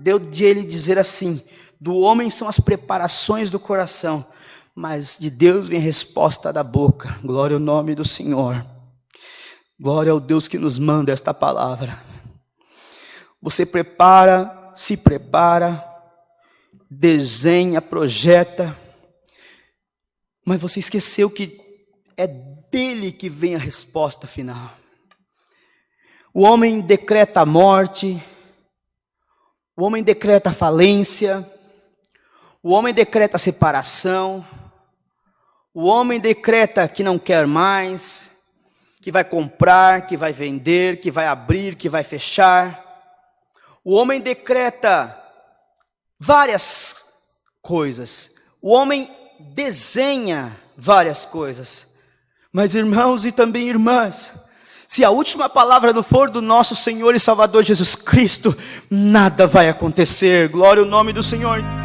deu de ele dizer assim: do homem são as preparações do coração, mas de Deus vem a resposta da boca. Glória ao nome do Senhor. Glória ao Deus que nos manda esta palavra. Você prepara, se prepara, desenha, projeta, mas você esqueceu que é dele que vem a resposta final. O homem decreta a morte, o homem decreta a falência, o homem decreta a separação, o homem decreta que não quer mais, que vai comprar, que vai vender, que vai abrir, que vai fechar. O homem decreta várias coisas. O homem desenha várias coisas. Mas irmãos e também irmãs, se a última palavra não for do nosso Senhor e Salvador Jesus Cristo, nada vai acontecer. Glória ao nome do Senhor.